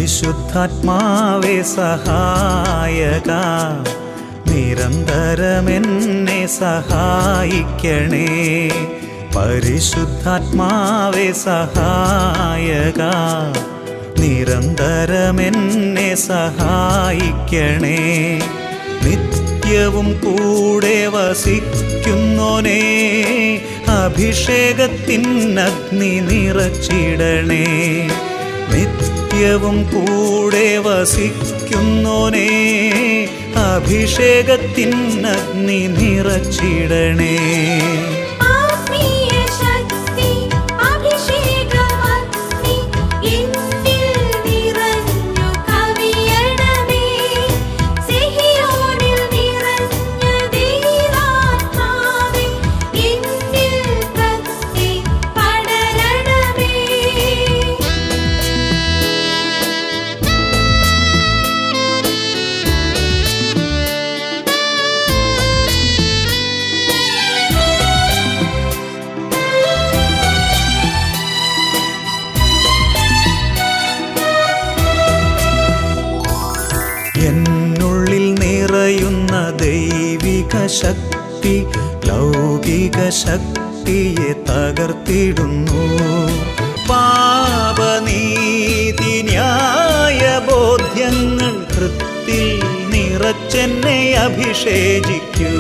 പരിശുദ്ധാത്മാവേ സഹായക, നിരന്തരമെന്നെ സഹായിക്കണേ. പരിശുദ്ധാത്മാവേ സഹായക, നിരന്തരമെന്നെ സഹായിക്കണേ. നിത്യവും കൂടെ വസിക്കുന്നോനേ, അഭിഷേകത്തിനഗ്നി നിറച്ചിടണേ. നിത്യവും കൂടെ വസിക്കുന്നോനേ, അഭിഷേകത്തിനഗ്നി നിറച്ചിടണേ. എന്നുള്ളിൽ നിറയുന്ന ദൈവിക ശക്തി ലൗകിക ശക്തിയെ തകർത്തിടുന്നു. പാപനീതി ന്യായ ബോധ്യങ്ങൾ ഹൃത്തിൽ നിറച്ചെന്നെ അഭിഷേചിക്കൂ.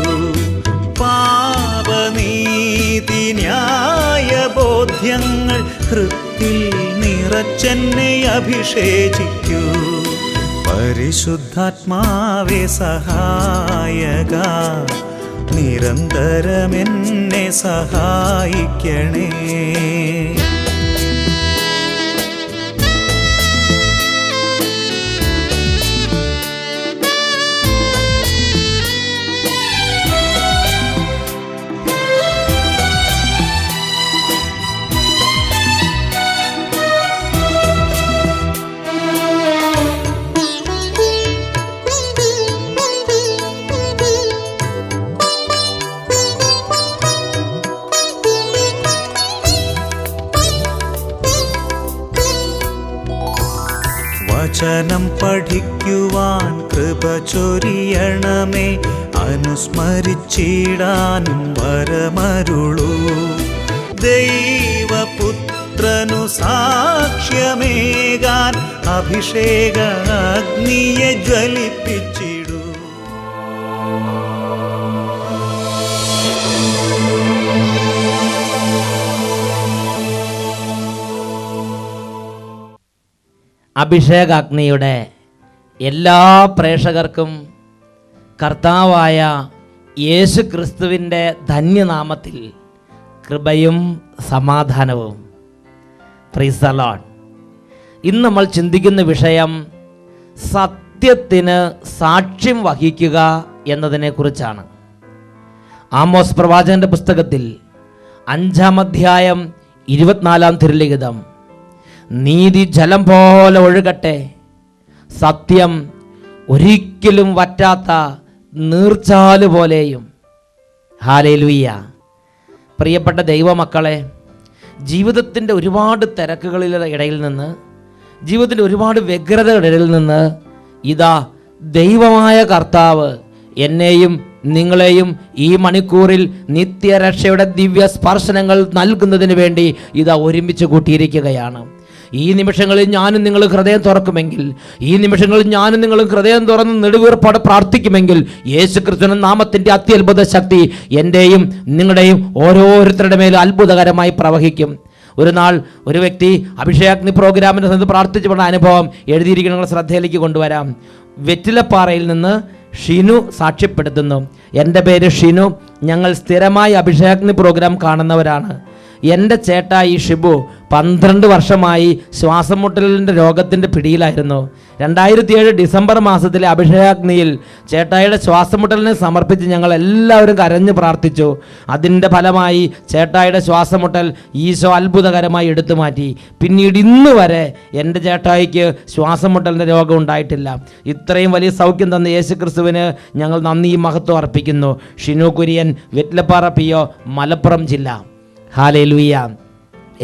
പാപനീതി ന്യായ ബോധ്യങ്ങൾ ഹൃത്തിൽ നിറച്ചെന്നെ അഭിഷേചിക്കൂ. പരിശുദ്ധാത്മാവേ സഹായക, നിരന്തരമെന്നെ സഹായിക്കണേ. വചനം പഠിക്കുവാൻ കൃപ ചൊരിയണമേ, അനുസ്മരിച്ചിടാനും വരമരുളൂ. ദൈവപുത്രനു സാക്ഷ്യമേകാൻ അഭിഷേക അഗ്നിയെ ജ്വലിപ്പിച്ചിടൂ. അഭിഷേകാഗ്നിയുടെ എല്ലാ പ്രേക്ഷകർക്കും കർത്താവായ യേശു ക്രിസ്തുവിൻ്റെ ധന്യനാമത്തിൽ കൃപയും സമാധാനവും. Praise the Lord. ഇന്ന് നമ്മൾ ചിന്തിക്കുന്ന വിഷയം സത്യത്തിന് സാക്ഷ്യം വഹിക്കുക എന്നതിനെക്കുറിച്ചാണ്. ആമോസ് പ്രവാചകന്റെ പുസ്തകത്തിൽ 5-ാം അധ്യായം 24-ാം തിരുലിഖിതം, നീതി ജലം പോലെ ഒഴുകട്ടെ, സത്യം ഒരിക്കലും വറ്റാത്ത നീർച്ചാല് പോലെയും. ഹല്ലേലൂയ. പ്രിയപ്പെട്ട ദൈവമക്കളെ, ജീവിതത്തിൻ്റെ ഒരുപാട് തിരക്കുകളുടെ ഇടയിൽ നിന്ന്, ജീവിതത്തിൻ്റെ ഒരുപാട് വ്യഗ്രതയുടെ ഇടയിൽ നിന്ന് ഇതാ ദൈവമായ കർത്താവ് എന്നെയും നിങ്ങളെയും ഈ മണിക്കൂറിൽ നിത്യരക്ഷയുടെ ദിവ്യ സ്പർശനങ്ങൾ നൽകുന്നതിന് വേണ്ടി ഇതാ ഒരുമിച്ച് കൂട്ടിയിരിക്കുകയാണ്. ഈ നിമിഷങ്ങളിൽ ഞാനും നിങ്ങൾ ഹൃദയം തുറക്കുമെങ്കിൽ, ഈ നിമിഷങ്ങളിൽ ഞാനും നിങ്ങളും ഹൃദയം തുറന്ന് നെടുവീർപ്പോടെ പ്രാർത്ഥിക്കുമെങ്കിൽ, യേശു ക്രിസ്തുവിന്റെ നാമത്തിൻ്റെ അത്യത്ഭുത ശക്തി എൻ്റെയും നിങ്ങളുടെയും ഓരോരുത്തരുടെ മേലും അത്ഭുതകരമായി പ്രവഹിക്കും. ഒരു നാൾ ഒരു വ്യക്തി അഭിഷേകാഗ്നി പ്രോഗ്രാമിൻ്റെ സമയത്ത് പ്രാർത്ഥിച്ചു പറഞ്ഞ അനുഭവം എഴുതിയിരിക്കുന്ന നിങ്ങളുടെ ശ്രദ്ധയിലേക്ക് കൊണ്ടുവരാം. വെറ്റിലപ്പാറയിൽ നിന്ന് ഷിനു സാക്ഷ്യപ്പെടുത്തുന്നു. എൻ്റെ പേര് ഷിനു, ഞങ്ങൾ സ്ഥിരമായി അഭിഷേകാഗ്നി പ്രോഗ്രാം കാണുന്നവരാണ്. എൻ്റെ ചേട്ടായി ഷിബു 12 വർഷമായി ശ്വാസമുട്ടലിൻ്റെ രോഗത്തിൻ്റെ പിടിയിലായിരുന്നു. 2007 ഡിസംബർ മാസത്തിലെ അഭിഷേകാഗ്നിയിൽ ചേട്ടായിയുടെ ശ്വാസമുട്ടലിനെ സമർപ്പിച്ച് ഞങ്ങൾ എല്ലാവരും കരഞ്ഞ് പ്രാർത്ഥിച്ചു. അതിൻ്റെ ഫലമായി ചേട്ടായിയുടെ ശ്വാസമുട്ടൽ ഈശോ അത്ഭുതകരമായി എടുത്തു മാറ്റി. പിന്നീട് ഇന്ന് വരെ എൻ്റെ ചേട്ടായിക്ക് ശ്വാസമുട്ടലിൻ്റെ രോഗം ഉണ്ടായിട്ടില്ല. ഇത്രയും വലിയ സൗഖ്യം തന്ന യേശു ക്രിസ്തുവിന് ഞങ്ങൾ നന്ദിയും മഹത്വം അർപ്പിക്കുന്നു. ഷിനു കുര്യൻ, വെറ്റിലപ്പാറ PO, മലപ്പുറം ജില്ല. ഹല്ലേലൂയ.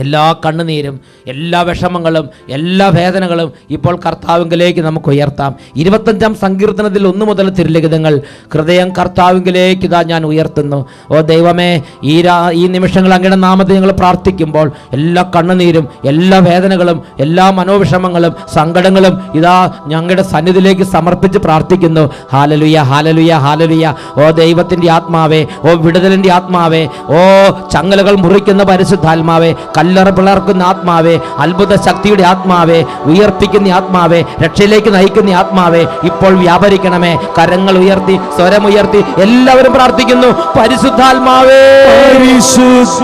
എല്ലാ കണ്ണുനീരും, എല്ലാ വിഷമങ്ങളും, എല്ലാ വേദനകളും ഇപ്പോൾ കർത്താവിങ്കിലേക്ക് നമുക്ക് ഉയർത്താം. 25-ാം സങ്കീർത്തനത്തിൽ 1 മുതൽ തിരുലിഖിതങ്ങൾ, ഹൃദയം കർത്താവിങ്കിലേക്ക് ഇതാ ഞാൻ ഉയർത്തുന്നു. ഓ ദൈവമേ, ഈ നിമിഷങ്ങൾ അങ്ങയുടെ നാമത്തിൽ ഞങ്ങൾ പ്രാർത്ഥിക്കുമ്പോൾ എല്ലാ കണ്ണുനീരും, എല്ലാ വേദനകളും, എല്ലാ മനോവിഷമങ്ങളും, സങ്കടങ്ങളും ഇതാ ഞങ്ങളുടെ സന്നിധിയിലേക്ക് സമർപ്പിച്ച് പ്രാർത്ഥിക്കുന്നു. ഹാലലുയ, ഹാലലുയ, ഹാലലുയ. ഓ ദൈവത്തിൻ്റെ ആത്മാവേ, ഓ വിടുതലിൻ്റെ ആത്മാവേ, ഓ ചങ്ങലകൾ മുറിക്കുന്ന പരിശുദ്ധാത്മാവേ, കല്ലറ പിളർക്കുന്ന ആത്മാവേ, അത്ഭുത ശക്തിയുടെ ആത്മാവേ, ഉയർപ്പിക്കുന്ന ആത്മാവേ, രക്ഷയിലേക്ക് നയിക്കുന്ന ആത്മാവേ, ഇപ്പോൾ വ്യാപരിക്കണമേ. കരങ്ങൾ ഉയർത്തി, സ്വരമുയർത്തി എല്ലാവരും പ്രാർത്ഥിക്കുന്നു. പരിശുദ്ധാത്മാവേ, പരിശുദ്ധാത്മാവേ,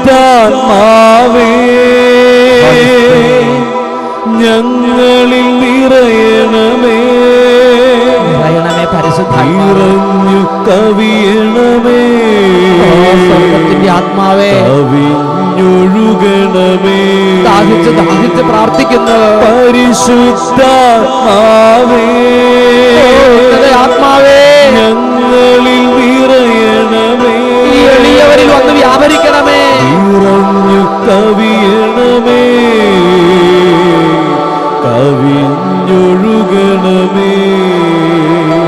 ഞങ്ങളിൽ നിറയണമേ, നിറയണമേ. പരിശുദ്ധാത്മാവേ, കവിയണമേ, സ്വർഗ്ഗത്തിന്റെ ആത്മാവേ, കവിഞ്ഞൊഴുകണമേ. ദാഹിച്ച് ദാഹിച്ച് പ്രാർത്ഥിക്കുന്നു. പരിശുദ്ധാത്മാവേ, ആത്മാവേ, ഞങ്ങളിൽ നിറയണമേ, ഈ എളിയവരിൽ വന്ന് വ്യാപരിക്കണമേ. നിറഞ്ഞു കവിയണമേ, കവിഞ്ഞൊഴുകണമേ.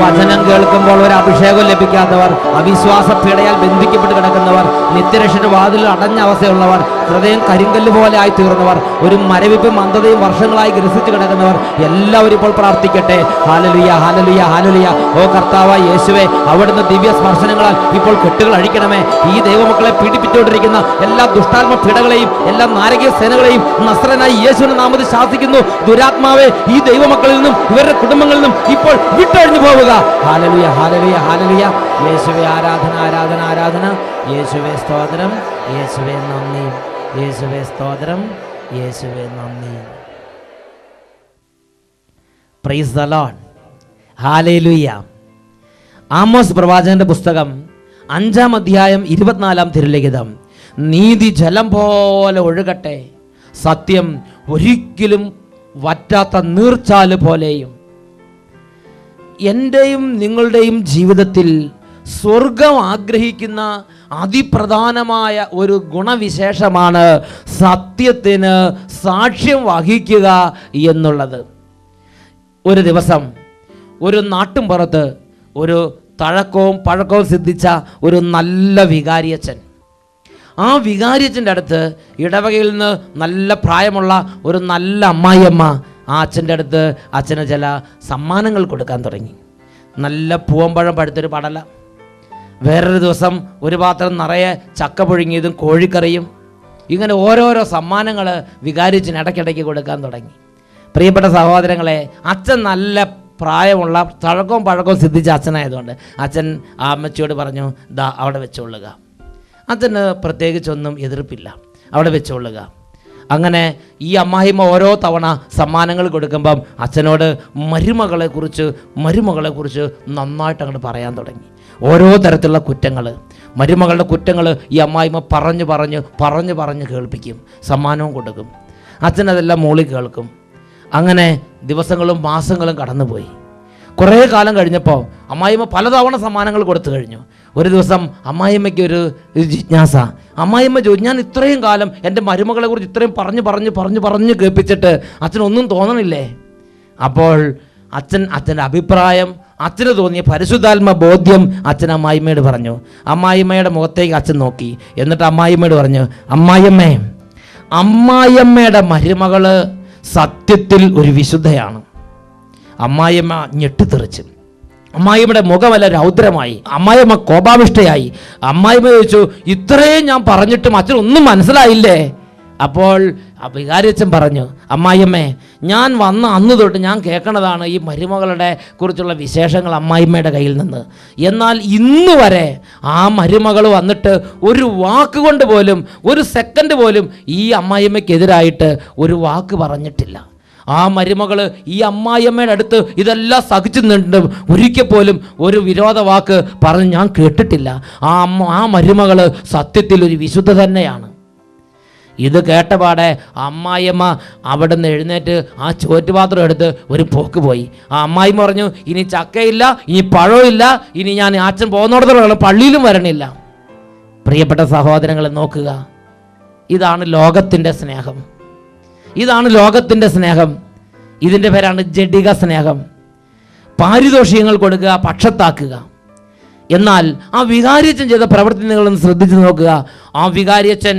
വചനം കേൾക്കുമ്പോൾ ഒരു അഭിഷേകം ലഭിക്കാത്തവർ, അവിശ്വാസ പീഡയാൽ ബന്ധിക്കപ്പെട്ട് കിടക്കുന്നവർ, നിത്യരക്ഷയുടെ വാതിൽ അടഞ്ഞ അവസ്ഥയുള്ളവർ, ഹൃദയം കരിങ്കല്ല് പോലെ ആയി തീർന്നവർ, ഒരു മരവിപ്പും മന്ദതയും വർഷങ്ങളായി ഗ്രസിച്ച് കിടക്കുന്നവർ എല്ലാവരും ഇപ്പോൾ പ്രാർത്ഥിക്കട്ടെ. ഹാലലുയ, ഹാലലുയ, ഹാലലുയ. ഓ കർത്താവായ യേശുവേ, അവിടുന്ന് ദിവ്യ സ്പർശനങ്ങളാൽ ഇപ്പോൾ കെട്ടുകൾ അഴിക്കണമേ. ഈ ദൈവമക്കളെ പീഡിപ്പിച്ചുകൊണ്ടിരിക്കുന്ന എല്ലാ ദുഷ്ടാത്മ പീഡകളെയും, എല്ലാ നാരകീയ സേനകളെയും നസ്രനായി യേശുവിന്റെ നാമത്തിൽ ശാസിക്കുന്നു. ദുരാത്മാവേ, ഈ ദൈവമക്കളിൽ നിന്നും ഇവരുടെ കുടുംബങ്ങളിൽ നിന്നും ഇപ്പോൾ വിട്ടഴിഞ്ഞു പോവുക. ഹാലലുയ, ഹാലലുയ, ഹാലലുയ. യേശുവേ ആരാധന, ആരാധന, ആരാധന. യേശുവേ സ്തോത്രം, യേശുവേ നന്ദി, യേശുവേ സ്തോത്രം, യേശുവേ നന്ദി. Praise the Lord. Hallelujah. Amos പ്രവാചകന്റെ പുസ്തകം 5-ാം അധ്യായം 24-ാം തിരുലിഖിതം. നീതി ജലം പോലെ ഒഴുകട്ടെ, സത്യം ഒരിക്കലും വറ്റാത്ത നീർച്ചാല് പോലെയും. എൻ്റെയും നിങ്ങളുടെയും ജീവിതത്തിൽ സ്വർഗം ആഗ്രഹിക്കുന്ന അതിപ്രധാനമായ ഒരു ഗുണവിശേഷമാണ് സത്യത്തിന് സാക്ഷ്യം വഹിക്കുക എന്നുള്ളത്. ഒരു ദിവസം ഒരു നാട്ടുംപുറത്ത് ഒരു തഴക്കവും പഴക്കവും സിദ്ധിച്ച ഒരു നല്ല വികാരിയച്ഛൻ, ആ വികാരിയച്ഛൻ്റെ അടുത്ത് ഇടവകയിൽ നിന്ന് നല്ല പ്രായമുള്ള ഒരു നല്ല അമ്മായിയമ്മ ആ അച്ഛൻ്റെ അടുത്ത് അച്ഛന് ചില സമ്മാനങ്ങൾ കൊടുക്കാൻ തുടങ്ങി. നല്ല പൂവമ്പഴം പഴുത്തൊരു പടല, വേറൊരു ദിവസം ഒരു പാത്രം നിറയെ ചക്ക പുഴുങ്ങിയതും കോഴിക്കറിയും, ഇങ്ങനെ ഓരോരോ സമ്മാനങ്ങൾ വികാരിയച്ഛന് ഇടയ്ക്കിടയ്ക്ക് കൊടുക്കാൻ തുടങ്ങി. പ്രിയപ്പെട്ട സഹോദരങ്ങളെ, അച്ഛൻ നല്ല പ്രായമുള്ള തഴക്കവും പഴക്കവും സിദ്ധിച്ച അച്ഛനായതുകൊണ്ട് അച്ഛൻ ആ അമ്മച്ചിയോട് പറഞ്ഞു, ദാ അവിടെ വെച്ചുകൊള്ളുക. അച്ഛന് പ്രത്യേകിച്ചൊന്നും എതിർപ്പില്ല, അവിടെ വെച്ചുകൊള്ളുക. അങ്ങനെ ഈ അമ്മായിമ്മ ഓരോ തവണ സമ്മാനങ്ങൾ കൊടുക്കുമ്പം അച്ഛനോട് മരുമകളെക്കുറിച്ച് നന്നായിട്ട് അങ്ങോട്ട് പറയാൻ തുടങ്ങി. ഓരോ തരത്തിലുള്ള കുറ്റങ്ങൾ, മരുമകളുടെ കുറ്റങ്ങൾ ഈ അമ്മായിമ്മ പറഞ്ഞു കേൾപ്പിക്കും, സമ്മാനവും കൊടുക്കും. അച്ഛനതെല്ലാം മൂളി കേൾക്കും. അങ്ങനെ ദിവസങ്ങളും മാസങ്ങളും കടന്നുപോയി. കുറേ കാലം കഴിഞ്ഞപ്പോൾ അമ്മായിമ്മ പലതവണ സമ്മാനങ്ങൾ കൊടുത്തു കഴിഞ്ഞു. ഒരു ദിവസം അമ്മായിമ്മയ്ക്ക് ഒരു ജിജ്ഞാസ. അമ്മായിമ്മ ചോദിച്ചു, ഞാൻ ഇത്രയും കാലം എൻ്റെ മരുമകളെ കുറിച്ച് ഇത്രയും പറഞ്ഞു കേൾപ്പിച്ചിട്ട് അച്ഛനൊന്നും തോന്നണില്ലേ? അപ്പോൾ അച്ഛൻ്റെ അഭിപ്രായം, അച്ഛന് തോന്നിയ പരിശുദ്ധാത്മ ബോധ്യം അച്ഛൻ അമ്മായിമ്മയോട് പറഞ്ഞു. അമ്മായിമ്മയുടെ മുഖത്തേക്ക് അച്ഛൻ നോക്കി. എന്നിട്ട് അമ്മായിമ്മയോട് പറഞ്ഞു, അമ്മായിമ്മയുടെ മരുമകള് സത്യത്തിൽ ഒരു വിശുദ്ധയാണ്. അമ്മായിയമ്മ ഞെട്ടിത്തെറിച്ചു. അമ്മായിയമ്മയുടെ മുഖമല്ല രൗദ്രമായി. അമ്മായിയമ്മ കോപാവിഷ്ടയായി. അമ്മായിയമ്മ ചോദിച്ചു, ഇത്രയും ഞാൻ പറഞ്ഞിട്ടും അച്ഛനൊന്നും മനസ്സിലായില്ലേ? അപ്പോൾ വികാരിയച്ഛൻ പറഞ്ഞു, അമ്മായിയമ്മേ, ഞാൻ വന്ന അന്ന് തൊട്ട് ഞാൻ കേൾക്കണതാണ് ഈ മരുമകളുടെ കുറിച്ചുള്ള വിശേഷങ്ങൾ അമ്മായിമ്മയുടെ കയ്യിൽ നിന്ന്. എന്നാൽ ഇന്ന് വരെ ആ മരുമകൾ വന്നിട്ട് ഒരു വാക്ക് കൊണ്ട് പോലും, ഒരു സെക്കൻഡ് പോലും ഈ അമ്മായിയമ്മയ്ക്കെതിരായിട്ട് ഒരു വാക്ക് പറഞ്ഞിട്ടില്ല. ആ മരുമകൾ ഈ അമ്മായിയമ്മയുടെ അടുത്ത് ഇതെല്ലാം സഹിച്ചു നിന്നിട്ടും ഒരിക്കൽ പോലും ഒരു വിരോധ വാക്ക് പറഞ്ഞ് ഞാൻ കേട്ടിട്ടില്ല. ആ മരുമകൾ സത്യത്തിൽ ഒരു വിശുദ്ധ തന്നെയാണ്. ഇത് കേട്ടപാടെ അമ്മായിയമ്മ അവിടെ നിന്ന് എഴുന്നേറ്റ് ആ ചോറ്റുപാത്രം എടുത്ത് ഒരു പോക്ക് പോയി. ആ അമ്മായിമ്മ പറഞ്ഞു, ഇനി ചക്കയില്ല, ഇനി പഴമില്ല, ഇനി ഞാൻ അച്ഛൻ പോകുന്നിടത്തോളം പള്ളിയിലും വരണില്ല. പ്രിയപ്പെട്ട സഹോദരങ്ങളെ നോക്കുക, ഇതാണ് ലോകത്തിൻ്റെ സ്നേഹം. ഇതാണ് ലോകത്തിൻ്റെ സ്നേഹം. ഇതിൻ്റെ പേരാണ് ജഡിക സ്നേഹം. പാരിതോഷികങ്ങൾ കൊടുക്കുക, പക്ഷത്താക്കുക. എന്നാൽ ആ വികാരിയച്ഛൻ ചെയ്ത പ്രവൃത്തി നിങ്ങളൊന്ന് ശ്രദ്ധിച്ചു നോക്കുക. ആ വികാരിയച്ഛൻ,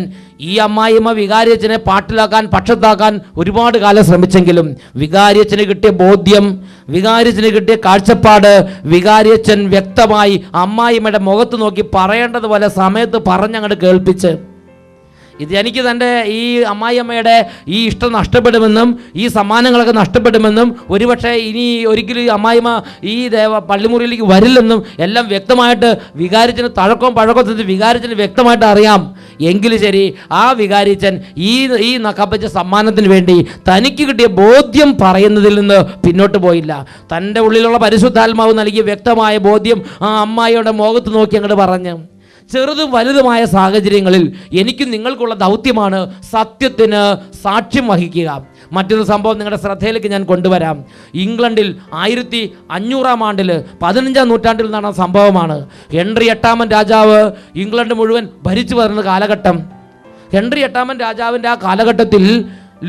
ഈ അമ്മായിയമ്മ വികാരിയച്ഛനെ പാട്ടിലാക്കാൻ, പക്ഷത്താക്കാൻ ഒരുപാട് കാലം ശ്രമിച്ചെങ്കിലും വികാരിയച്ഛന് കിട്ടിയ ബോധ്യം, വികാരിയച്ഛന് കിട്ടിയ കാഴ്ചപ്പാട്, വികാരിയച്ഛൻ വ്യക്തമായി അമ്മായിയമ്മയുടെ മുഖത്ത് നോക്കി പറയേണ്ടതുപോലെ സമയത്ത് പറഞ്ഞങ്ങോട്ട് കേൾപ്പിച്ച്, ഇത് എനിക്ക് തൻ്റെ ഈ അമ്മായിയമ്മയുടെ ഈ ഇഷ്ടം നഷ്ടപ്പെടുമെന്നും ഈ സമ്മാനങ്ങളൊക്കെ നഷ്ടപ്പെടുമെന്നും ഒരുപക്ഷെ ഇനി ഒരിക്കലും ഈ അമ്മായിയമ്മ ഈ പള്ളിമുറിയിലേക്ക് വരില്ലെന്നും എല്ലാം വ്യക്തമായിട്ട് വികാരിച്ചന് തഴക്കവും പഴക്കവും വികാരിച്ചന് വ്യക്തമായിട്ട് അറിയാം. എങ്കിലും ശരി, ആ വികാരിച്ചൻ ഈ കപ്പച്ച സമ്മാനത്തിന് വേണ്ടി തനിക്ക് കിട്ടിയ ബോധ്യം പറയുന്നതിൽ നിന്ന് പിന്നോട്ട് പോയില്ല. തൻ്റെ ഉള്ളിലുള്ള പരിശുദ്ധാത്മാവ് നൽകിയ വ്യക്തമായ ബോധ്യം ആ അമ്മായിയുടെ മുഖത്ത് നോക്കി അങ്ങോട്ട് പറഞ്ഞു. ചെറുതും വലുതുമായ സാഹചര്യങ്ങളിൽ എനിക്കും നിങ്ങൾക്കുള്ള ദൗത്യമാണ് സത്യത്തിന് സാക്ഷ്യം വഹിക്കുക. മറ്റൊരു സംഭവം നിങ്ങളുടെ ശ്രദ്ധയിലേക്ക് ഞാൻ കൊണ്ടുവരാം. ഇംഗ്ലണ്ടിൽ 1500-ാം ആണ്ടിൽ 15-ാം നൂറ്റാണ്ടിൽ നടന്ന സംഭവമാണ്. ഹെൻറി 8-ാമൻ രാജാവ് ഇംഗ്ലണ്ട് മുഴുവൻ ഭരിച്ചു വരുന്ന കാലഘട്ടം. ഹെൻറി 8-ാമൻ രാജാവിൻ്റെ ആ കാലഘട്ടത്തിൽ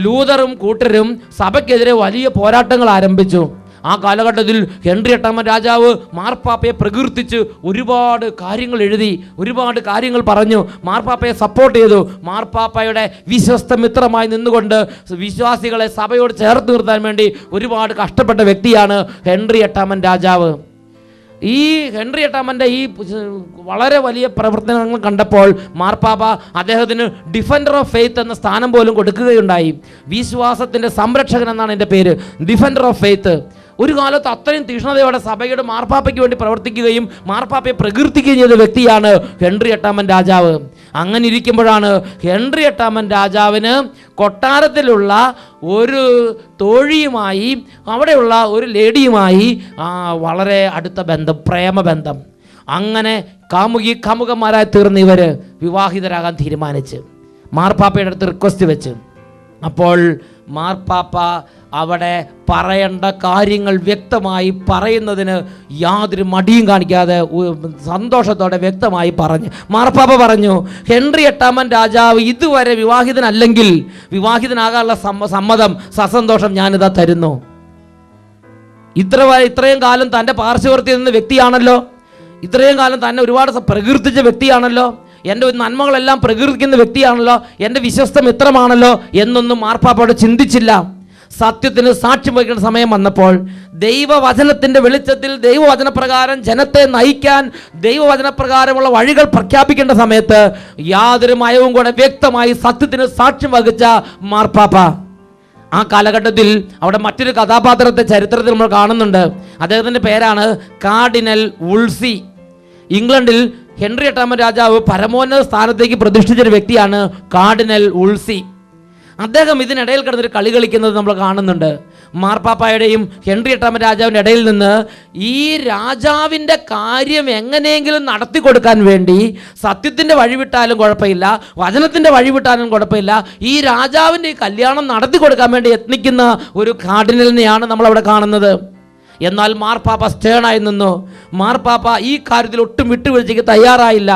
ലൂതറും കൂട്ടരും സഭയ്ക്കെതിരെ വലിയ പോരാട്ടങ്ങൾ ആരംഭിച്ചു. ആ കാലഘട്ടത്തിൽ ഹെൻറി 8-ാമൻ രാജാവ് മാർപ്പാപ്പയെ പ്രകീർത്തിച്ച് ഒരുപാട് കാര്യങ്ങൾ എഴുതി, ഒരുപാട് കാര്യങ്ങൾ പറഞ്ഞു, മാർപ്പാപ്പയെ സപ്പോർട്ട് ചെയ്തു. മാർപ്പാപ്പയുടെ വിശ്വസ്ത മിത്രമായി നിന്നുകൊണ്ട് വിശ്വാസികളെ സഭയോട് ചേർത്ത് നിർത്താൻ വേണ്ടി ഒരുപാട് കഷ്ടപ്പെട്ട വ്യക്തിയാണ് ഹെൻറി 8-ാമൻ രാജാവ്. ഈ ഹെൻറി 8-ാമൻ്റെ ഈ വളരെ വലിയ പ്രവർത്തനങ്ങൾ കണ്ടപ്പോൾ മാർപ്പാപ്പ അദ്ദേഹത്തിന് ഡിഫൻഡർ ഓഫ് ഫെയ്ത്ത് എന്ന സ്ഥാനം പോലും കൊടുക്കുകയുണ്ടായി. വിശ്വാസത്തിൻ്റെ സംരക്ഷകൻ എന്നാണ് എൻ്റെ പേര്, ഡിഫൻഡർ ഓഫ് ഫെയ്ത്ത്. ഒരു കാലത്ത് അത്രയും തീക്ഷ്ണതയോടെ സഭയുടെ മാർപ്പാപ്പയ്ക്ക് വേണ്ടി പ്രവർത്തിക്കുകയും മാർപ്പാപ്പയെ പ്രകീർത്തിക്കുകയും ചെയ്ത വ്യക്തിയാണ് ഹെൻറി 8-ാമൻ രാജാവ്. അങ്ങനെ ഇരിക്കുമ്പോഴാണ് ഹെൻറി 8-ാമൻ രാജാവിന് കൊട്ടാരത്തിലുള്ള ഒരു തോഴിയുമായി, അവിടെയുള്ള ഒരു ലേഡിയുമായി വളരെ അടുത്ത ബന്ധം, പ്രേമബന്ധം. അങ്ങനെ കാമുകന്മാരായി തീർന്ന് ഇവർ വിവാഹിതരാകാൻ തീരുമാനിച്ച് മാർപ്പാപ്പയുടെ അടുത്ത് റിക്വസ്റ്റ് വെച്ച്. അപ്പോൾ മാർപ്പാപ്പ അവിടെ പറയേണ്ട കാര്യങ്ങൾ വ്യക്തമായി പറയുന്നതിന് യാതൊരു മടിയും കാണിക്കാതെ സന്തോഷത്തോടെ വ്യക്തമായി പറഞ്ഞു. മാർപ്പാപ്പ പറഞ്ഞു, ഹെൻറി 8-ാമൻ രാജാവ് ഇതുവരെ വിവാഹിതനല്ലെങ്കിൽ വിവാഹിതനാകാനുള്ള സമ്മതം സസന്തോഷം ഞാനിതാ തരുന്നു. ഇത്രയും കാലം തൻ്റെ പാർശ്വവർത്തി നിന്ന വ്യക്തിയാണല്ലോ, ഇത്രയും കാലം തന്നെ ഒരുപാട് പ്രകീർത്തിച്ച വ്യക്തിയാണല്ലോ, എൻ്റെ നന്മകളെല്ലാം പ്രകീർത്തിക്കുന്ന വ്യക്തിയാണല്ലോ, എൻ്റെ വിശ്വസ്ത മിത്രമാണല്ലോ എന്നൊന്നും മാർപ്പാപ്പയോട് ചിന്തിച്ചില്ല. സത്യത്തിന് സാക്ഷ്യം വഹിക്കേണ്ട സമയം വന്നപ്പോൾ ദൈവവചനത്തിൻ്റെ വെളിച്ചത്തിൽ ദൈവവചനപ്രകാരം ജനത്തെ നയിക്കാൻ ദൈവവചനപ്രകാരമുള്ള വഴികൾ പ്രഖ്യാപിക്കേണ്ട സമയത്ത് യാതൊരു മയവും കൂടെ വ്യക്തമായി സത്യത്തിന് സാക്ഷ്യം വഹിച്ച മാർപ്പാപ്പ. ആ കാലഘട്ടത്തിൽ അവിടെ മറ്റൊരു കഥാപാത്രത്തെ ചരിത്രത്തിൽ നമ്മൾ കാണുന്നുണ്ട്. അദ്ദേഹത്തിൻ്റെ പേരാണ് കാർഡിനൽ വുൾസി. ഇംഗ്ലണ്ടിൽ ഹെൻറി 8-ാമൻ രാജാവ് പരമോന്നത സ്ഥാനത്തേക്ക് പ്രതിഷ്ഠിച്ചൊരു വ്യക്തിയാണ് കാർഡിനൽ വുൾസി. അദ്ദേഹം ഇതിനിടയിൽ കിടന്നൊരു കളി കളിക്കുന്നത് നമ്മൾ കാണുന്നുണ്ട്. മാർപ്പാപ്പായുടെയും ഹെൻറി 8-ാമൻ രാജാവിൻ്റെ ഇടയിൽ നിന്ന് ഈ രാജാവിൻ്റെ കാര്യം എങ്ങനെയെങ്കിലും നടത്തി കൊടുക്കാൻ വേണ്ടി സത്യത്തിൻ്റെ വഴിവിട്ടാലും കുഴപ്പമില്ല, വചനത്തിൻ്റെ വഴിവിട്ടാലും കുഴപ്പമില്ല, ഈ രാജാവിൻ്റെ ഈ കല്യാണം നടത്തി കൊടുക്കാൻ വേണ്ടി യത്നിക്കുന്ന ഒരു കാർഡിനലിനെയാണ് നമ്മളവിടെ കാണുന്നത്. എന്നാൽ മാർപ്പാപ്പ സ്റ്റേണായി നിന്നു. മാർപ്പാപ്പ ഈ കാര്യത്തിൽ ഒട്ടും വിട്ടുവീഴ്ചയ്ക്ക് തയ്യാറായില്ല.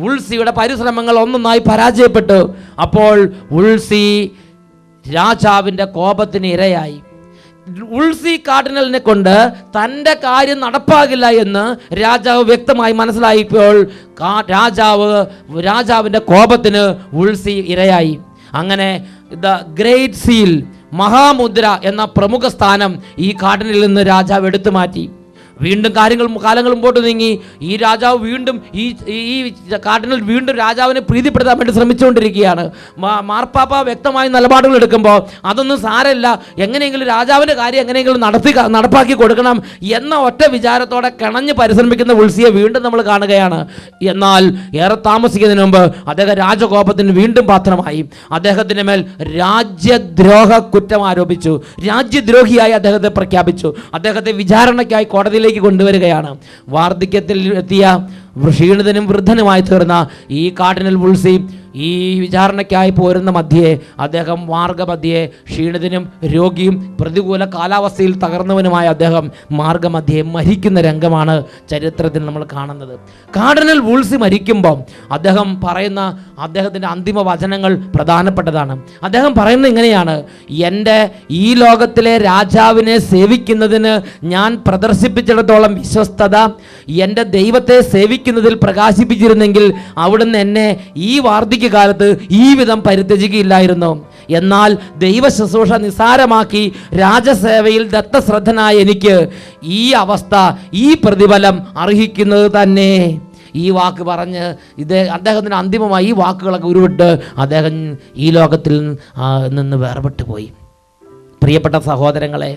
വുൾസിയുടെ പരിശ്രമങ്ങൾ ഒന്നൊന്നായി പരാജയപ്പെട്ടു. അപ്പോൾ വുൾസി രാജാവിൻ്റെ കോപത്തിന് ഇരയായി. വുൾസി കാർഡിനലിനെ കൊണ്ട് തൻ്റെ കാര്യം നടപ്പാകില്ല എന്ന് രാജാവ് വ്യക്തമായി മനസ്സിലായപ്പോൾ രാജാവിൻ്റെ കോപത്തിന് വുൾസി ഇരയായി. അങ്ങനെ ദ ഗ്രേറ്റ് സീൽ, മഹാമുദ്ര എന്ന പ്രമുഖ സ്ഥാനം ഈ കാർഡിനലിൽ നിന്ന് രാജാവ് എടുത്തു മാറ്റി. വീണ്ടും കാലങ്ങൾ മുമ്പോട്ട് നീങ്ങി. ഈ രാജാവ് വീണ്ടും ഈ കാർഡിനൽ വീണ്ടും രാജാവിനെ പ്രീതിപ്പെടുത്താൻ വേണ്ടി ശ്രമിച്ചുകൊണ്ടിരിക്കുകയാണ്. മാർപ്പാപ്പ വ്യക്തമായ നിലപാടുകൾ എടുക്കുമ്പോൾ അതൊന്നും സാരമില്ല, എങ്ങനെയെങ്കിലും രാജാവിൻ്റെ കാര്യം എങ്ങനെയെങ്കിലും നടപ്പാക്കി കൊടുക്കണം എന്ന ഒറ്റ വിചാരത്തോടെ കിണഞ്ഞ് പരിശ്രമിക്കുന്ന വുൾസിയെ വീണ്ടും നമ്മൾ കാണുകയാണ്. എന്നാൽ ഏറെ താമസിക്കുന്നതിന് മുമ്പ് അദ്ദേഹം രാജകോപത്തിന് വീണ്ടും പാത്രമായി. അദ്ദേഹത്തിൻ്റെ മേൽ രാജ്യദ്രോഹ കുറ്റം ആരോപിച്ചു. രാജ്യദ്രോഹിയായി അദ്ദേഹത്തെ പ്രഖ്യാപിച്ചു. അദ്ദേഹത്തെ വിചാരണയ്ക്കായി കോടതിയിലേക്ക് കൊണ്ടുവരികയാണ്. വാർദ്ധക്യത്തിൽ എത്തിയ ക്ഷീണിതനും വൃദ്ധനുമായി തീർന്ന ഈ കാർഡിനൽ വുൾസി ഈ വിചാരണയ്ക്കായി പോരുന്ന മധ്യേ അദ്ദേഹം മാർഗമധ്യേ ക്ഷീണിതനും രോഗിയും പ്രതികൂല കാലാവസ്ഥയിൽ തകർന്നവനുമായ അദ്ദേഹം മാർഗമധ്യേ മരിക്കുന്ന രംഗമാണ് ചരിത്രത്തിൽ നമ്മൾ കാണുന്നത്. കാർഡിനൽ വൂൾസി മരിക്കുമ്പോൾ അദ്ദേഹം പറയുന്ന അദ്ദേഹത്തിൻ്റെ അന്തിമ വചനങ്ങൾ പ്രധാനപ്പെട്ടതാണ്. അദ്ദേഹം പറയുന്നത് ഇങ്ങനെയാണ്: എൻ്റെ ഈ ലോകത്തിലെ രാജാവിനെ സേവിക്കുന്നതിന് ഞാൻ പ്രദർശിപ്പിച്ചിടത്തോളം വിശ്വസ്തത എൻ്റെ ദൈവത്തെ സേവിക്കുന്നതിൽ പ്രകാശിപ്പിച്ചിരുന്നെങ്കിൽ അവിടുന്ന് എന്നെ ഈ വാർദ്ധക്യ കാലത്ത് ഈ വിധം പരിത്യജിക്കുകയില്ലായിരുന്നു. എന്നാൽ ദൈവ ശുശ്രൂഷ നിസാരമാക്കി രാജസേവയിൽ ദത്തശ്രദ്ധനായ എനിക്ക് ഈ അവസ്ഥ, ഈ പ്രതിഫലം അർഹിക്കുന്നത് തന്നെ. ഈ വാക്ക് പറഞ്ഞ് അദ്ദേഹത്തിന് അന്തിമമായി ഈ വാക്കുകളൊക്കെ ഉരുവിട്ട് അദ്ദേഹം ഈ ലോകത്തിൽ നിന്ന് വേർപെട്ടു പോയി. പ്രിയപ്പെട്ട സഹോദരങ്ങളെ,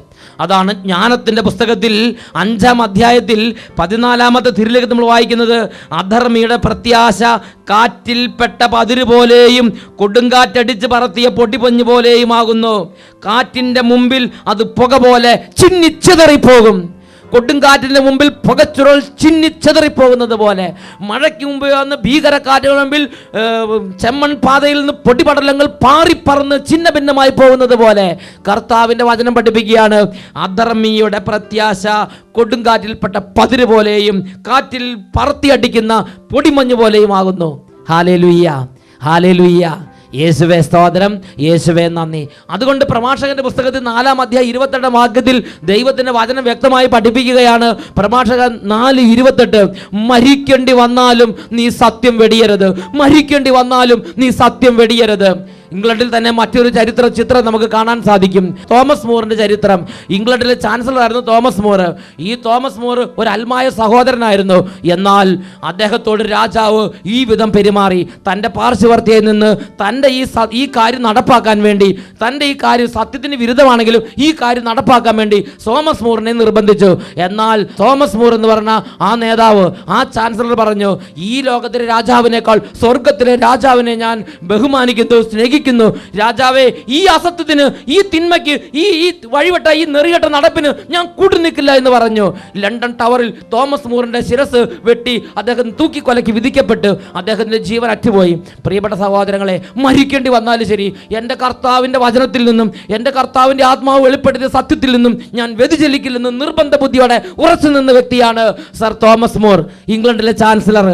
അതാണ് ജ്ഞാനത്തിൻ്റെ പുസ്തകത്തിൽ 5-ാം അധ്യായത്തിൽ 14-ാമത്തെ തിരുലേഖനം നമ്മൾ വായിക്കുന്നത്. അധർമ്മിയുടെ പ്രത്യാശ കാറ്റിൽപ്പെട്ട പതിര് പോലെയും കൊടുങ്കാറ്റടിച്ച് പറത്തിയ പൊടിപഞ്ഞു പോലെയുമാകുന്നു. കാറ്റിൻ്റെ മുമ്പിൽ അത് പുക പോലെ ചിന്നിച്ചിതറിപ്പോകും. കൊടുങ്കാറ്റിൻ്റെ മുമ്പിൽ പുകച്ചുരുൾ ചിന്നിച്ചെതറിപ്പോകുന്നത് പോലെ, മഴയ്ക്ക് മുമ്പ് വന്ന് ഭീകരക്കാറ്റുകൾ മുമ്പിൽ ചെമ്മൺ പാതയിൽ നിന്ന് പൊടിപടലങ്ങൾ പാറിപ്പറന്ന് ചിന്ന ഭിന്നമായി പോകുന്നത് പോലെ കർത്താവിൻ്റെ വചനം പഠിപ്പിക്കുകയാണ്. അധർമ്മിയുടെ പ്രത്യാശ കൊടുങ്കാറ്റിൽപ്പെട്ട പതിര് പോലെയും കാറ്റിൽ പറത്തിയടിക്കുന്ന പൊടിമഞ്ഞ് പോലെയുമാകുന്നു. ഹല്ലേലൂയ, ഹല്ലേലൂയ. യേശുവേ സ്തോത്രം, യേശുവേ നന്ദി. അതുകൊണ്ട് പ്രഭാഷകന്റെ പുസ്തകത്തിൽ 4-ാം അധ്യായം 28-ാം വാക്യത്തിൽ ദൈവത്തിൻ്റെ വചനം വ്യക്തമായി പഠിപ്പിക്കുകയാണ്. പ്രഭാഷകൻ 4:28, മരിക്കേണ്ടി വന്നാലും നീ സത്യം വെടിയരുത്, മരിക്കേണ്ടി വന്നാലും നീ സത്യം വെടിയരുത്. ഇംഗ്ലണ്ടിൽ തന്നെ മറ്റൊരു ചിത്രം നമുക്ക് കാണാൻ സാധിക്കും. തോമസ് മൂറിൻ്റെ ചരിത്രം. ഇംഗ്ലണ്ടിലെ ചാൻസലർ ആയിരുന്നു തോമസ് മൂർ. ഈ തോമസ് മൂർ ഒരു അൽമായ സഹോദരനായിരുന്നു. എന്നാൽ അദ്ദേഹത്തോട് രാജാവ് ഈ വിധം പെരുമാറി. തൻ്റെ പാർശ്വവർത്തിയിൽ നിന്ന് തൻ്റെ ഈ കാര്യം നടപ്പാക്കാൻ വേണ്ടി, തൻ്റെ ഈ കാര്യം സത്യത്തിന് വിരുദ്ധമാണെങ്കിലും ഈ കാര്യം നടപ്പാക്കാൻ വേണ്ടി തോമസ് മൂറിനെ നിർബന്ധിച്ചു. എന്നാൽ തോമസ് മൂർ എന്ന് പറഞ്ഞ ആ നേതാവ്, ആ ചാൻസലർ പറഞ്ഞു, ഈ ലോകത്തിലെ രാജാവിനേക്കാൾ സ്വർഗത്തിലെ രാജാവിനെ ഞാൻ ബഹുമാനിക്കുന്നു, സ്നേഹിക്കുന്നു. രാജാവേ, ഈ അസത്യത്തിന്, ഈ തിന്മയ്ക്ക്, ഈ വഴിവട്ട, ഈ നെറികെട്ട നടപ്പിന് ഞാൻ കൂട്ടുനിൽക്കില്ല എന്ന് പറഞ്ഞു. ലണ്ടൻ ടവറിൽ തോമസ് മൂറിന്റെ ശിരസ് വെട്ടി അദ്ദേഹം തൂക്കിക്കൊലയ്ക്ക് വിധിക്കപ്പെട്ട് അദ്ദേഹത്തിന്റെ ജീവൻ അറ്റുപോയി. പ്രിയപ്പെട്ട സഹോദരങ്ങളെ, മരിക്കേണ്ടി വന്നാലും ശരി, എൻ്റെ കർത്താവിൻ്റെ വചനത്തിൽ നിന്നും, എൻ്റെ കർത്താവിൻ്റെ ആത്മാവ് വെളിപ്പെടുത്തിയ സത്യത്തിൽ നിന്നും ഞാൻ വ്യതിചലിക്കില്ലെന്ന് നിർബന്ധ ബുദ്ധിയോടെ ഉറച്ചു നിന്ന വ്യക്തിയാണ് സർ തോമസ് മൂർ, ഇംഗ്ലണ്ടിലെ ചാൻസലർ.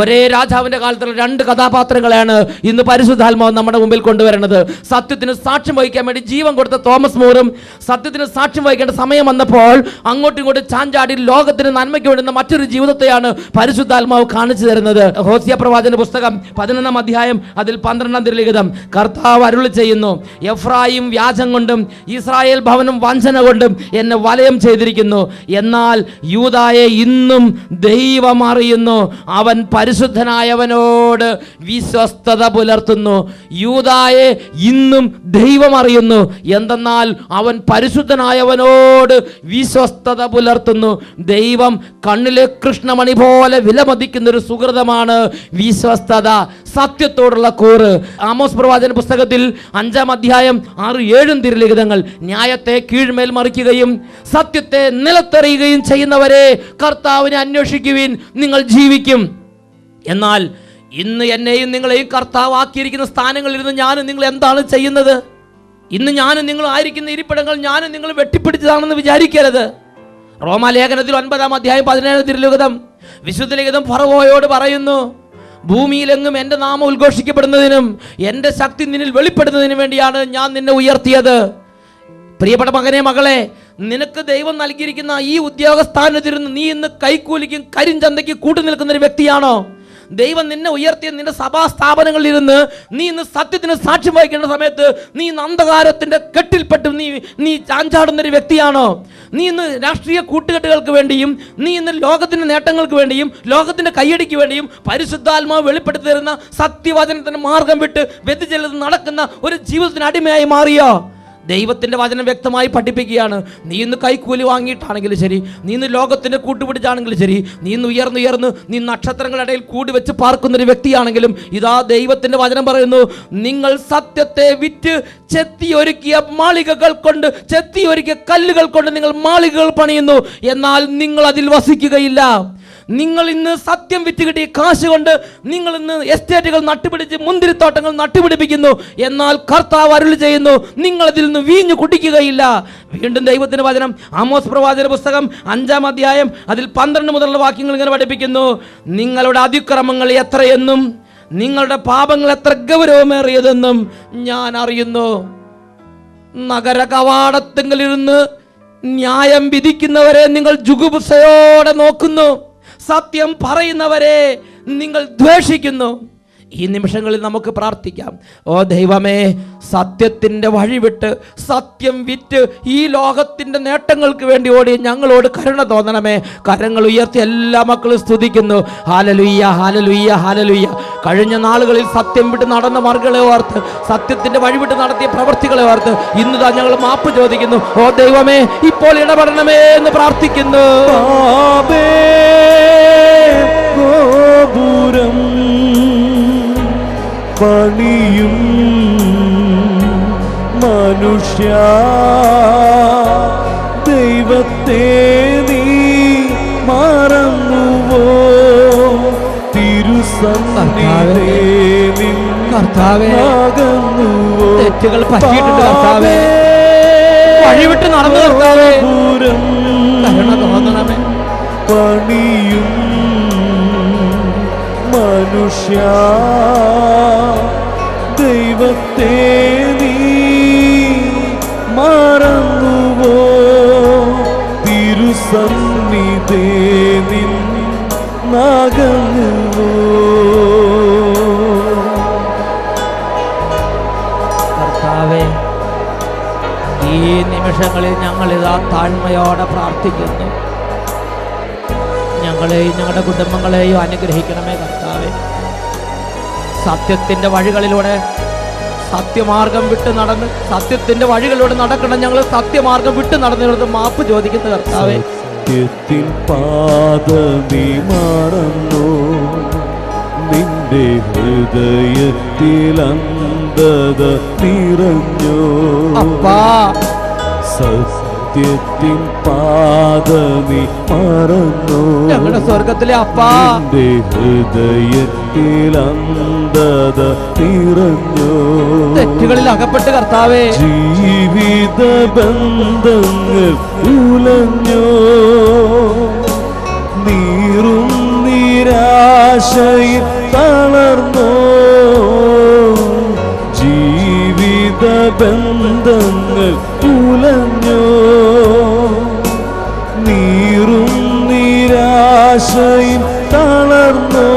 ഒരേ രാജാവിൻ്റെ കാലത്തുള്ള 2 കഥാപാത്രങ്ങളെയാണ് ഇന്ന് പരിശുദ്ധാത്മാവ് നമ്മുടെ മുമ്പിൽ കൊണ്ടുവരുന്നത്. സത്യത്തിന് സാക്ഷ്യം വഹിക്കാൻ വേണ്ടി ജീവൻ കൊടുത്ത തോമസ് മൂറും, സത്യത്തിന് സാക്ഷ്യം വഹിക്കേണ്ട സമയം വന്നപ്പോൾ അങ്ങോട്ടും ഇങ്ങോട്ടും ചാഞ്ചാടി ലോകത്തിന് നന്മയ്ക്ക് വേണ്ടുന്ന മറ്റൊരു ജീവിതത്തെയാണ് പരിശുദ്ധാത്മാവ് കാണിച്ചു തരുന്നത്. ഹോസിയ പ്രവാചകന്റെ പുസ്തകം 11-ാം അധ്യായം അതിൽ 12-ാം തിരുലിഖിതം കർത്താവ് അരുളി ചെയ്യുന്നു: എഫ്രായിം വ്യാജം കൊണ്ടും ഇസ്രായേൽ ഭവനം വഞ്ചന കൊണ്ടും എന്നെ വലയം ചെയ്തിരിക്കുന്നു. എന്നാൽ യൂദായെ ഇന്നും ദൈവം അറിയുന്നു, അവൻ പരിശുദ്ധനായവനോട് വിശ്വസ്തത പുലർത്തുന്നു. യൂദായെ ഇന്നും ദൈവം അറിയുന്നു, എന്തെന്നാൽ അവൻ പരിശുദ്ധനായവനോട് വിശ്വസ്തത പുലർത്തുന്നു. ദൈവം കണ്ണിലെ കൃഷ്ണമണി പോലെ വിലമതിക്കുന്ന ഒരു സുഹൃതമാണ് വിശ്വസ്തത, സത്യത്തോടുള്ള കൂറ്. ആമോസ് പ്രവാചകന്റെ പുസ്തകത്തിൽ 5-ാം അധ്യായം 6-7 തിരുലിഖിതങ്ങൾ: ന്യായത്തെ കീഴ്മേൽ മറിക്കുകയും സത്യത്തെ നിലത്തെറിയുകയും ചെയ്യുന്നവരെ കർത്താവിനെ അന്വേഷിക്കുവിൻ, നിങ്ങൾ ജീവിക്കും. എന്നാൽ ഇന്ന് എന്നെയും നിങ്ങളെയും കർത്താവ് ആക്കിയിരിക്കുന്ന സ്ഥാനങ്ങളിലിരുന്ന് ഞാനും നിങ്ങൾ എന്താണ് ചെയ്യുന്നത്? ഇന്ന് ഞാനും നിങ്ങൾ ആയിരിക്കുന്ന ഇരിപ്പിടങ്ങൾ ഞാനും നിങ്ങൾ വെട്ടിപ്പിടിച്ചതാണെന്ന് വിചാരിക്കരുത്. റോമാലേഖനത്തിൽ 9-ാം അധ്യായം 17 തിരുലിഖിതം വിശുദ്ധ ലിഖിതം ഫറവോയോട് പറയുന്നു: ഭൂമിയിലെങ്ങും എൻ്റെ നാമം ഉദ്ഘോഷിക്കപ്പെടുന്നതിനും എൻ്റെ ശക്തി നിന്നിൽ വെളിപ്പെടുന്നതിനും വേണ്ടിയാണ് ഞാൻ നിന്നെ ഉയർത്തിയത്. പ്രിയപ്പെട്ട മകനെ, മകളെ, നിനക്ക് ദൈവം നൽകിയിരിക്കുന്ന ഈ ഉദ്യോഗസ്ഥാനത്തിരുന്ന് നീ ഇന്ന് കൈക്കൂലിക്കും കരിഞ്ചന്തയ്ക്ക് കൂട്ടു നിൽക്കുന്ന ഒരു വ്യക്തിയാണോ? ദൈവം നിന്നെ ഉയർത്തിയ നിന്റെ സഭാ സ്ഥാപനങ്ങളിൽ ഇരുന്ന് നീ ഇന്ന് സത്യത്തിന് സാക്ഷ്യം വഹിക്കേണ്ട സമയത്ത് നീ ഇന്ന് അന്ധകാരത്തിൻ്റെ കെട്ടിൽപ്പെട്ട് നീ ചാഞ്ചാടുന്ന ഒരു വ്യക്തിയാണോ? നീ ഇന്ന് രാഷ്ട്രീയ കൂട്ടുകെട്ടുകൾക്ക് വേണ്ടിയും, നീ ഇന്ന് ലോകത്തിൻ്റെ നേട്ടങ്ങൾക്ക് വേണ്ടിയും, ലോകത്തിൻ്റെ കയ്യടിക്ക് വേണ്ടിയും പരിശുദ്ധാത്മാവ് വെളിപ്പെടുത്തി തരുന്ന സത്യവചനത്തിൻ്റെ മാർഗം വിട്ട് വ്യതിചലിച്ച് നടക്കുന്ന ഒരു ജീവിതത്തിന് അടിമയായി മാറിയോ? ദൈവത്തിൻ്റെ വചനം വ്യക്തമായി പഠിപ്പിക്കുകയാണ്. നീ ഇന്ന് കൈക്കൂലി വാങ്ങിയിട്ടാണെങ്കിലും ശരി, നീ ഇന്ന് ലോകത്തിൻ്റെ കൂട്ടുപിടിച്ചാണെങ്കിലും ശരി, നീ ഇന്ന് ഉയർന്നുയർന്ന് നീ നക്ഷത്രങ്ങളുടെ ഇടയിൽ കൂടി വെച്ച് പാർക്കുന്നൊരു വ്യക്തിയാണെങ്കിലും ഇതാ ദൈവത്തിൻ്റെ വചനം പറയുന്നു: നിങ്ങൾ സത്യത്തെ വിറ്റ് ചെത്തിയൊരുക്കിയ മാളികകൾ കൊണ്ട്, ചെത്തിയൊരുക്കിയ കല്ലുകൾ കൊണ്ട് നിങ്ങൾ മാളികകൾ പണിയുന്നു, എന്നാൽ നിങ്ങൾ അതിൽ വസിക്കുകയില്ല. നിങ്ങൾ ഇന്ന് സത്യം വിറ്റ് കിട്ടിയ കാശ് കൊണ്ട് നിങ്ങൾ ഇന്ന് എസ്റ്റേറ്റുകൾ നട്ടുപിടിച്ച് മുന്തിരിത്തോട്ടങ്ങൾ നട്ടുപിടിപ്പിക്കുന്നു. എന്നാൽ കർത്താവ് അരുളി ചെയ്യുന്നു, നിങ്ങൾ അതിൽ നിന്ന് വീഞ്ഞു കുടിക്കുകയില്ല. വീണ്ടും ദൈവത്തിന്റെ വചനം ആമോസ് പ്രവാചക പുസ്തകം 5-ാം അധ്യായം അതിൽ 12 മുതലുള്ള വാക്യങ്ങൾ ഇങ്ങനെ പഠിപ്പിക്കുന്നു. നിങ്ങളുടെ അതിക്രമങ്ങൾ എത്രയെന്നും നിങ്ങളുടെ പാപങ്ങൾ എത്ര ഗൗരവമേറിയതെന്നും ഞാൻ അറിയുന്നു. നഗര കവാടത്തെങ്കിലിരുന്ന് ന്യായം വിധിക്കുന്നവരെ നിങ്ങൾ ജുഗുപ്സയോടെ നോക്കുന്നു. സത്യം പറയുന്നവരെ നിങ്ങൾ ദ്വേഷിക്കുന്നു. ഈ നിമിഷങ്ങളിൽ നമുക്ക് പ്രാർത്ഥിക്കാം. ഓ ദൈവമേ, സത്യത്തിൻ്റെ വഴി വിട്ട് സത്യം വിറ്റ് ഈ ലോകത്തിൻ്റെ നേട്ടങ്ങൾക്ക് വേണ്ടി ഓടി ഞങ്ങളോട് കരുണ തോന്നണമേ. കരങ്ങൾ ഉയർത്തി എല്ലാ മക്കളും സ്തുതിക്കുന്നു. ഹല്ലേലൂയ, ഹല്ലേലൂയ, ഹല്ലേലൂയ. കഴിഞ്ഞ നാളുകളിൽ സത്യം വിട്ട് നടന്ന മാർഗ്ഗങ്ങളെ ഓർത്ത്, സത്യത്തിൻ്റെ വഴി വിട്ട് നടത്തിയ പ്രവൃത്തികളെ ഓർത്ത് ഇന്ന് ഞങ്ങൾ മാപ്പ് ചോദിക്കുന്നു. ഓ ദൈവമേ, ഇപ്പോൾ ഇടപെടണമേ എന്ന് പ്രാർത്ഥിക്കുന്നു. ഗോപുരം പണിയും മനുഷ്യ, ദൈവത്തെ നീ മറന്നുവോ? തിരുസന്നിധിയിൽ അകന്നുവോ? തെറ്റുകൾ പറ്റിയിട്ടുണ്ട് കർത്താവേ, വഴിവിട്ട് നടന്നു കർത്താവേ, കരുണ തോന്നണമേ. പണിയും മനുഷ്യ, ദൈവത്തെ നീ മറന്നുവോ? തിരുസന്നിധിയിൽ അകന്നുവോ? കർത്താവേ, ഈ നിമിഷങ്ങളിൽ ഞങ്ങൾ ഇതാ താഴ്മയോടെ പ്രാർത്ഥിക്കുന്നു. ഞങ്ങളെയും ഞങ്ങളുടെ കുടുംബങ്ങളെയും അനുഗ്രഹിക്കണമേ കർത്താവേ. സത്യത്തിൻ്റെ വഴികളിലൂടെ സത്യമാർഗം വിട്ട് നടന്ന് സത്യത്തിൻ്റെ വഴികളിലൂടെ നടക്കണം. ഞങ്ങൾ സത്യമാർഗം വിട്ട് നടന്നിടത്ത് മാപ്പ് ചോദിക്കുന്ന കർത്താവേ. സത്യത്തിൻ പാതമീ മറന്നോ? നിന്റെ ഹൃദയത്തിൽ അന്ധത നിറഞ്ഞോ? അപ്പാ, സത്യത്തിൻ പാതമീ മറന്നോ? ഞങ്ങളുടെ സ്വർഗത്തിലെ അപ്പാ, നിന്റെ ഹൃദയത്തിൽ അന്ധത നിറഞ്ഞോ? തെറ്റുകളിൽ അകപ്പെട്ട് കർത്താവേ, ജീവിത ബന്ധങ്ങൾ ഉലഞ്ഞോ? നീറും നിരാശയിൽ തളർന്നോ? ജീവിത ബന്ധങ്ങൾ ഉലഞ്ഞോ? നീറും നിരാശയിൽ തളർന്നോ?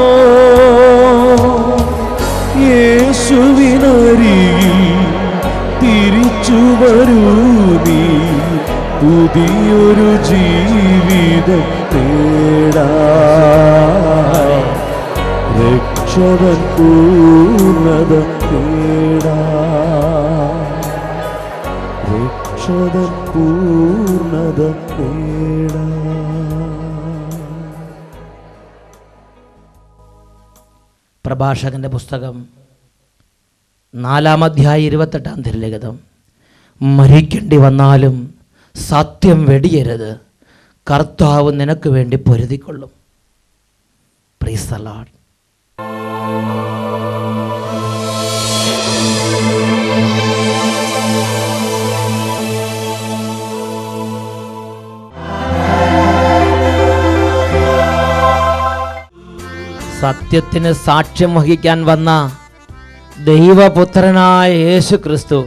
യേശുവിനരികിൽ തിരിച്ചു വരൂ നീ, പുതിയൊരു ജീവിതം തേടാൻ, രക്ഷകൻ പൂർണ്ണത തേടാൻ, രക്ഷകൻ പൂർണ്ണത തേടാൻ. പ്രഭാഷകന്റെ പുസ്തകം 4-ാം അധ്യായം 28-ാം തിരുലിഖിതം. മരിക്കേണ്ടി വന്നാലും സത്യം വെടിയരുത്, കർത്താവ് നിനക്ക് വേണ്ടി പൊരുതിക്കൊള്ളും. Praise the Lord. സത്യത്തിന് സാക്ഷ്യം വഹിക്കാൻ വന്ന ദൈവപുത്രനായ യേശു ക്രിസ്തു,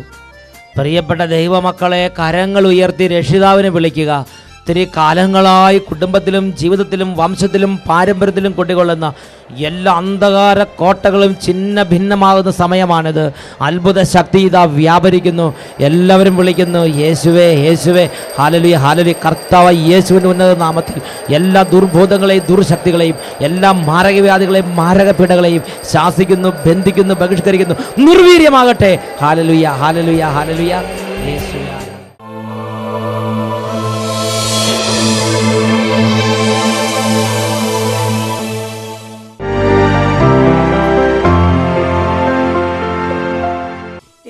പ്രിയപ്പെട്ട ദൈവമക്കളെ, കരങ്ങൾ ഉയർത്തി രക്ഷിതാവിനെ വിളിക്കുക. ഒത്തിരി കാലങ്ങളായി കുടുംബത്തിലും ജീവിതത്തിലും വംശത്തിലും പാരമ്പര്യത്തിലും കുട്ടികൊള്ളുന്ന എല്ലാ അന്ധകാര കോട്ടകളും ഛിന്ന ഭിന്നമാകുന്ന സമയമാണിത്. അത്ഭുത ശക്തി ഇതാ വ്യാപരിക്കുന്നു. എല്ലാവരും വിളിക്കുന്നു, യേശുവേ, യേശുവേ, ഹല്ലേലൂയ, ഹല്ലേലൂയ. കർത്താവ് യേശുവിൻ്റെ ഉന്നത നാമത്തിൽ എല്ലാ ദുർബോധങ്ങളെയും ദുർശക്തികളെയും എല്ലാ മാരകവ്യാധികളെയും മാരകപീഠകളെയും ശാസിക്കുന്നു, ബന്ധിക്കുന്നു, ബഹിഷ്കരിക്കുന്നു. നിർവീര്യമാകട്ടെ. ഹല്ലേലൂയ, ഹല്ലേലൂയ, ഹല്ലേലൂയ. യേശുവേ.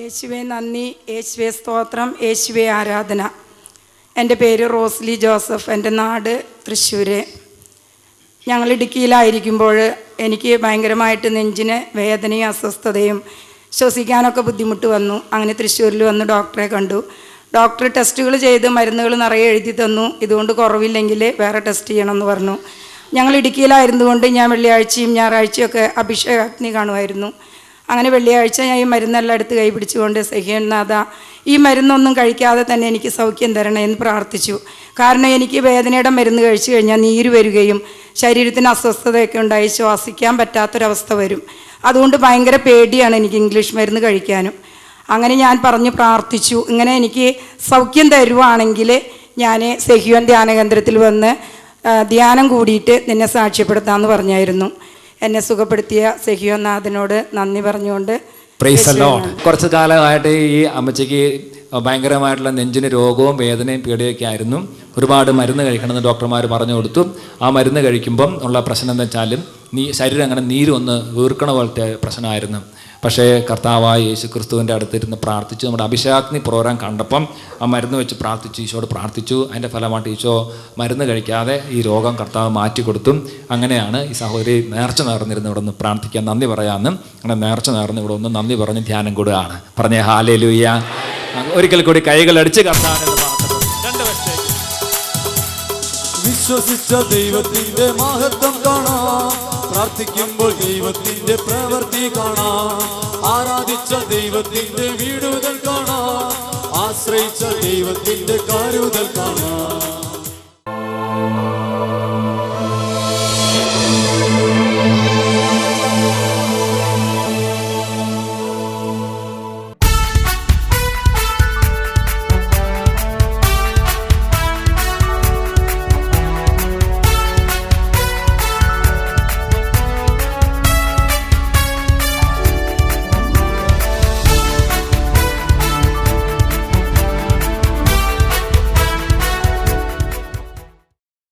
യേശുവേ നന്ദി, യേശുവേ സ്തോത്രം, യേശുവേ ആരാധന. എൻ്റെ പേര് റോസ്ലി ജോസഫ്, എൻ്റെ നാട് തൃശ്ശൂർ. ഞങ്ങൾ ഇടുക്കിയിലായിരിക്കുമ്പോൾ എനിക്ക് ഭയങ്കരമായിട്ട് നെഞ്ചിന് വേദനയും അസ്വസ്ഥതയും ശ്വസിക്കാനൊക്കെ ബുദ്ധിമുട്ട് വന്നു. അങ്ങനെ തൃശ്ശൂരിൽ വന്ന് ഡോക്ടറെ കണ്ടു. ഡോക്ടർ ടെസ്റ്റുകൾ ചെയ്ത് മരുന്നുകൾ നിറയെ എഴുതി തന്നു. ഇതുകൊണ്ട് കുറവില്ലെങ്കിൽ വേറെ ടെസ്റ്റ് ചെയ്യണമെന്ന് പറഞ്ഞു. ഞങ്ങൾ ഇടുക്കിയിലായിരുന്നുകൊണ്ട് ഞാൻ വെള്ളിയാഴ്ചയും ഞായറാഴ്ചയൊക്കെ അഭിഷേകാഗ്നി കാണുമായിരുന്നു. അങ്ങനെ വെള്ളിയാഴ്ച ഞാൻ ഈ മരുന്നെല്ലാം എടുത്ത് കൈ പിടിച്ചുകൊണ്ട് സഹ്യനാഥ, ഈ മരുന്നൊന്നും കഴിക്കാതെ തന്നെ എനിക്ക് സൗഖ്യം തരണേ എന്ന് പ്രാർത്ഥിച്ചു. കാരണം എനിക്ക് വേദനയുടെ മരുന്ന് കഴിച്ചു കഴിഞ്ഞാൽ നീര് വരികയും ശരീരത്തിന് അസ്വസ്ഥതയൊക്കെ ഉണ്ടായി ശ്വാസിക്കാൻ പറ്റാത്തൊരവസ്ഥ വരും. അതുകൊണ്ട് ഭയങ്കര പേടിയാണ് എനിക്ക് ഇംഗ്ലീഷ് മരുന്ന് കഴിക്കാനും. അങ്ങനെ ഞാൻ പറഞ്ഞ് പ്രാർത്ഥിച്ചു, ഇങ്ങനെ എനിക്ക് സൗഖ്യം തരുവാണെങ്കിൽ ഞാൻ സെഹ്യോൻ ധ്യാനകേന്ദ്രത്തിൽ വന്ന് ധ്യാനം കൂടിയിട്ട് നിന്നെ സാക്ഷ്യപ്പെടുത്താമെന്ന് പറഞ്ഞായിരുന്നു. എന്നെ സുഖപ്പെടുത്തിയ സെഹ്യോനാഥനോട് നന്ദി പറഞ്ഞുകൊണ്ട് പ്രൈസ് ദി ലോർഡ്. കുറച്ച് കാലമായിട്ട് ഈ അമ്മച്ചിക്ക് ഭയങ്കരമായിട്ടുള്ള നെഞ്ചിന് രോഗവും വേദനയും പീഡയൊക്കെ ആയിരുന്നു. ഒരുപാട് മരുന്ന് കഴിക്കണമെന്ന് ഡോക്ടർമാർ പറഞ്ഞു കൊടുത്തു. ആ മരുന്ന് കഴിക്കുമ്പം ഉള്ള പ്രശ്നം എന്ന് വെച്ചാലും ശരീരം അങ്ങനെ നീരൊന്ന് വീർക്കണ പോലത്തെ പ്രശ്നമായിരുന്നു. പക്ഷേ കർത്താവായ യേശു ക്രിസ്തുവിൻ്റെ അടുത്തിരുന്ന് പ്രാർത്ഥിച്ചു. നമ്മുടെ അഭിഷേകാഗ്നി പ്രോഗ്രാം കണ്ടപ്പം ആ മരുന്ന് വെച്ച് പ്രാർത്ഥിച്ചു, ഈശോട് പ്രാർത്ഥിച്ചു. അതിൻ്റെ ഫലമായിട്ട് ഈശോ മരുന്ന് കഴിക്കാതെ ഈ രോഗം കർത്താവ് മാറ്റിക്കൊടുത്തു. അങ്ങനെയാണ് ഈ സഹോദരി നേർച്ച നേർന്നിരുന്ന് ഇവിടെ ഒന്ന് പ്രാർത്ഥിക്കാൻ നന്ദി പറയാമെന്നും അങ്ങനെ നേർച്ച നേർന്ന് ഇവിടെ ഒന്ന് നന്ദി പറഞ്ഞ് ധ്യാനം കൂടുകയാണ്. പറഞ്ഞേ ഹല്ലേലൂയ. ഒരിക്കൽ കൂടി കൈകളടിച്ച് കർത്താവിനെ വിശ്വസിച്ച ദൈവത്തിന്റെ മഹത്വം കാണാം, പ്രാർത്ഥിക്കുമ്പോൾ ദൈവത്തിന്റെ പ്രവൃത്തി കാണാം, ആരാധിച്ച ദൈവത്തിന്റെ വീടുതൽ കാണാം, ആശ്രയിച്ച ദൈവത്തിന്റെ കരുതൽ കാണാം.